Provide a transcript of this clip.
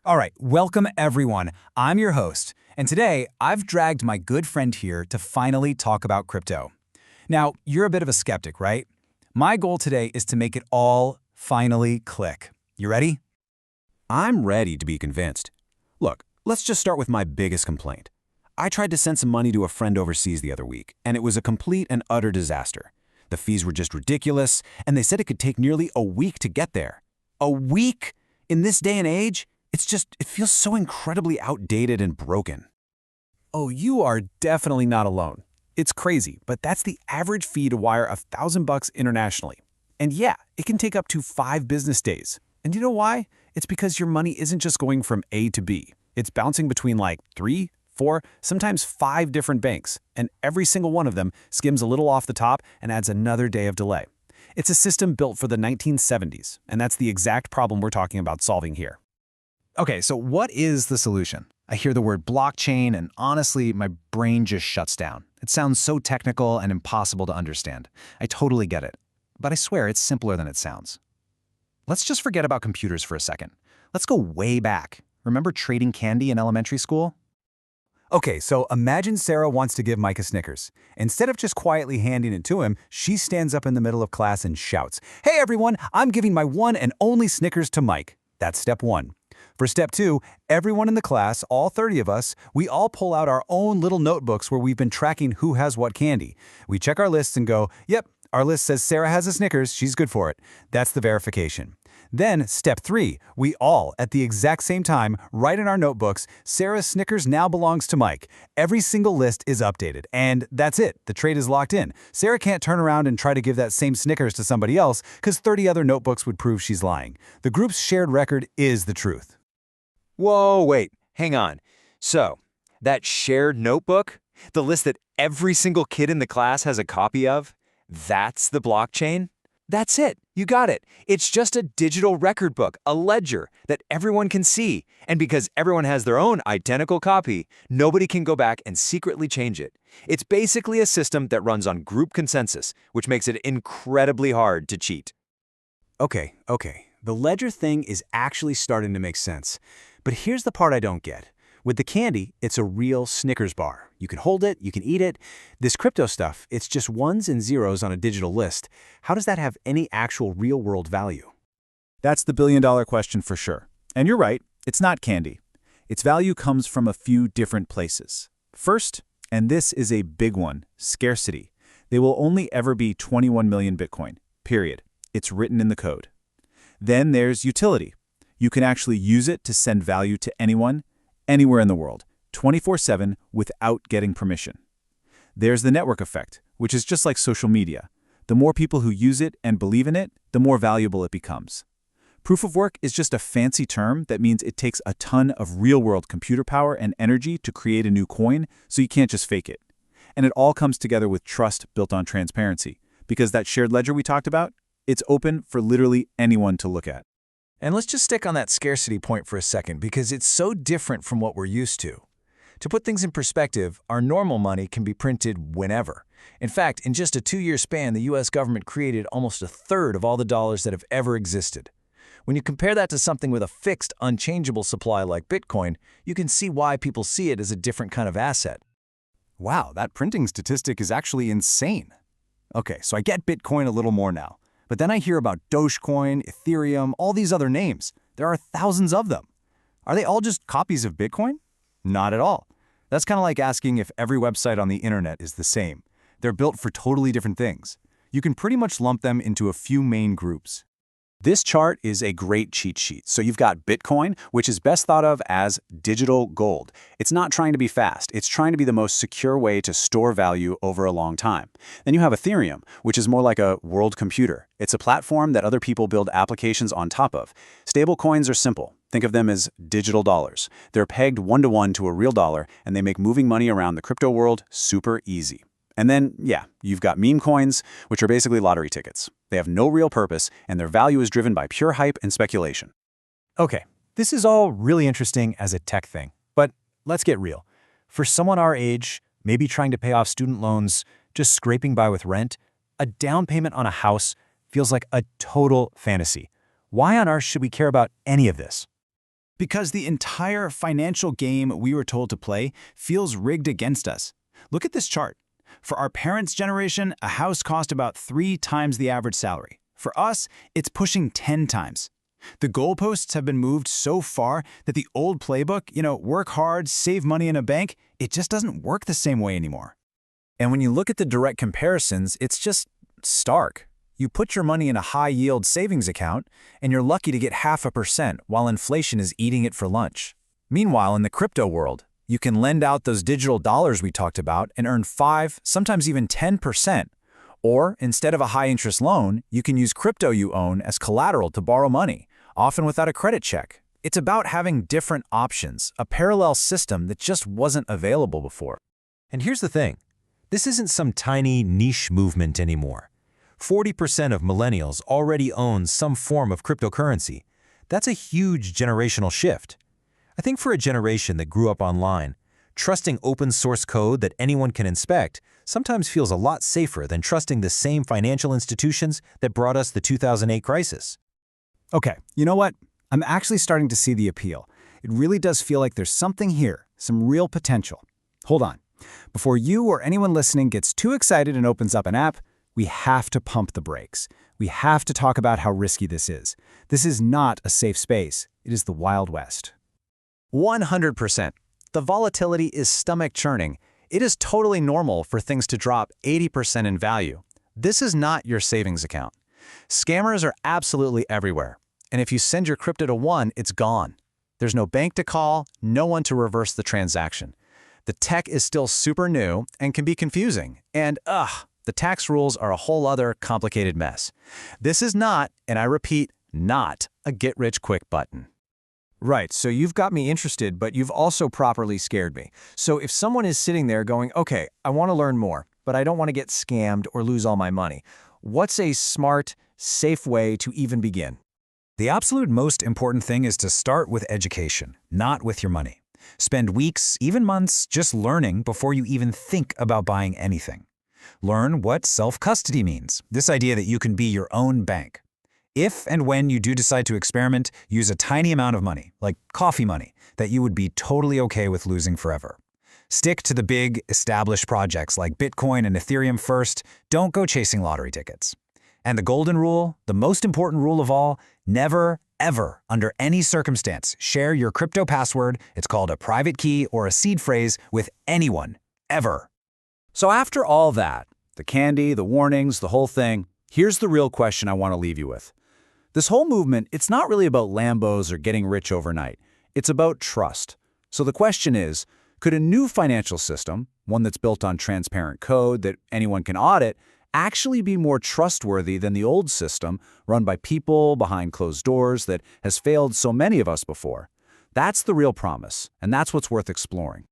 All right, welcome everyone. I'm your host, and today I've dragged my good friend here to finally talk about crypto. Now, you're a bit of a skeptic, right? My goal today is to make it all finally click. You ready? I'm ready to be convinced. Look, let's just start with my biggest complaint. I tried to send some money to a friend overseas the other week, and it was a complete and utter disaster. The fees were just ridiculous, and they said it could take nearly a week to get there. A week? In this day and age? It feels so incredibly outdated and broken. Oh, you are definitely not alone. It's crazy, but that's the average fee to wire $1,000 internationally. And yeah, it can take up to 5 business days. And you know why? It's because your money isn't just going from A to B. It's bouncing between like 3, 4, sometimes 5 different banks, and every single one of them skims a little off the top and adds another day of delay. It's a system built for the 1970s, and that's the exact problem we're talking about solving here. Okay, so what is the solution? I hear the word blockchain, and honestly, my brain just shuts down. It sounds so technical and impossible to understand. I totally get it. But I swear it's simpler than it sounds. Let's just forget about computers for a second. Let's go way back. Remember trading candy in elementary school? Okay, so imagine Sarah wants to give Mike a Snickers. Instead of just quietly handing it to him, she stands up in the middle of class and shouts, "Hey everyone, I'm giving my one and only Snickers to Mike." That's step 1. For step 2, everyone in the class, all 30 of us, we all pull out our own little notebooks where we've been tracking who has what candy. We check our lists and go, yep, our list says Sarah has a Snickers, she's good for it. That's the verification. Then, step 3, we all, at the exact same time, write in our notebooks, Sarah's Snickers now belongs to Mike. Every single list is updated, and that's it. The trade is locked in. Sarah can't turn around and try to give that same Snickers to somebody else because 30 other notebooks would prove she's lying. The group's shared record is the truth. Whoa, wait, hang on. So, that shared notebook, the list that every single kid in the class has a copy of, that's the blockchain? That's it. You got it. It's just a digital record book, a ledger that everyone can see. And because everyone has their own identical copy, nobody can go back and secretly change it. It's basically a system that runs on group consensus, which makes it incredibly hard to cheat. Okay. The ledger thing is actually starting to make sense. But here's the part I don't get. With the candy, it's a real Snickers bar. You can hold it, you can eat it. This crypto stuff, it's just ones and zeros on a digital list. How does that have any actual real-world value? That's the billion-dollar question for sure. And you're right, it's not candy. Its value comes from a few different places. First, and this is a big one, scarcity. They will only ever be 21 million Bitcoin, period. It's written in the code. Then there's utility. You can actually use it to send value to anyone, anywhere in the world, 24/7 without getting permission. There's the network effect, which is just like social media. The more people who use it and believe in it, the more valuable it becomes. Proof of work is just a fancy term that means it takes a ton of real-world computer power and energy to create a new coin, so you can't just fake it. And it all comes together with trust built on transparency, because that shared ledger we talked about, it's open for literally anyone to look at. And let's just stick on that scarcity point for a second because it's so different from what we're used to. To put things in perspective, our normal money can be printed whenever. In fact, in just a 2-year span, the US government created almost a third of all the dollars that have ever existed. When you compare that to something with a fixed, unchangeable supply like Bitcoin, you can see why people see it as a different kind of asset. Wow, that printing statistic is actually insane. Okay, so I get Bitcoin a little more now. But then I hear about Dogecoin, Ethereum, all these other names. There are thousands of them. Are they all just copies of Bitcoin? Not at all. That's kind of like asking if every website on the internet is the same. They're built for totally different things. You can pretty much lump them into a few main groups. This chart is a great cheat sheet. So you've got Bitcoin, which is best thought of as digital gold. It's not trying to be fast. It's trying to be the most secure way to store value over a long time. Then you have Ethereum, which is more like a world computer. It's a platform that other people build applications on top of. Stablecoins are simple. Think of them as digital dollars. They're pegged one-to-one to a real dollar, and they make moving money around the crypto world super easy. And then, yeah, you've got meme coins, which are basically lottery tickets. They have no real purpose, and their value is driven by pure hype and speculation. Okay, this is all really interesting as a tech thing, but let's get real. For someone our age, maybe trying to pay off student loans, just scraping by with rent, a down payment on a house feels like a total fantasy. Why on earth should we care about any of this? Because the entire financial game we were told to play feels rigged against us. Look at this chart. For our parents' generation, a house cost about 3 times the average salary. For us, it's pushing 10 times. The goalposts have been moved so far that the old playbook, work hard, save money in a bank, it just doesn't work the same way anymore. And when you look at the direct comparisons, it's just stark. You put your money in a high-yield savings account, and you're lucky to get 0.5% while inflation is eating it for lunch. Meanwhile, in the crypto world, you can lend out those digital dollars we talked about and earn 5, sometimes even 10%. Or, instead of a high-interest loan, you can use crypto you own as collateral to borrow money, often without a credit check. It's about having different options, a parallel system that just wasn't available before. And here's the thing. This isn't some tiny niche movement anymore. 40% of millennials already own some form of cryptocurrency. That's a huge generational shift. I think for a generation that grew up online, trusting open source code that anyone can inspect sometimes feels a lot safer than trusting the same financial institutions that brought us the 2008 crisis. Okay, you know what? I'm actually starting to see the appeal. It really does feel like there's something here, some real potential. Hold on. Before you or anyone listening gets too excited and opens up an app, we have to pump the brakes. We have to talk about how risky this is. This is not a safe space. It is the Wild West. 100%. The volatility is stomach-churning. It is totally normal for things to drop 80% in value. This is not your savings account. Scammers are absolutely everywhere. And if you send your crypto to one, it's gone. There's no bank to call, no one to reverse the transaction. The tech is still super new and can be confusing. And the tax rules are a whole other complicated mess. This is not, and I repeat, not a get-rich-quick button. Right, so you've got me interested, but you've also properly scared me. So if someone is sitting there going, okay, I want to learn more, but I don't want to get scammed or lose all my money, what's a smart, safe way to even begin? The absolute most important thing is to start with education, not with your money. Spend weeks, even months, just learning before you even think about buying anything. Learn what self-custody means, this idea that you can be your own bank. If and when you do decide to experiment, use a tiny amount of money, like coffee money, that you would be totally okay with losing forever. Stick to the big, established projects like Bitcoin and Ethereum first. Don't go chasing lottery tickets. And the golden rule, the most important rule of all, never, ever, under any circumstance, share your crypto password, it's called a private key or a seed phrase, with anyone, ever. So after all that, the candy, the warnings, the whole thing, here's the real question I want to leave you with. This whole movement, it's not really about Lambos or getting rich overnight. It's about trust. So the question is, could a new financial system, one that's built on transparent code that anyone can audit, actually be more trustworthy than the old system run by people behind closed doors that has failed so many of us before? That's the real promise, and that's what's worth exploring.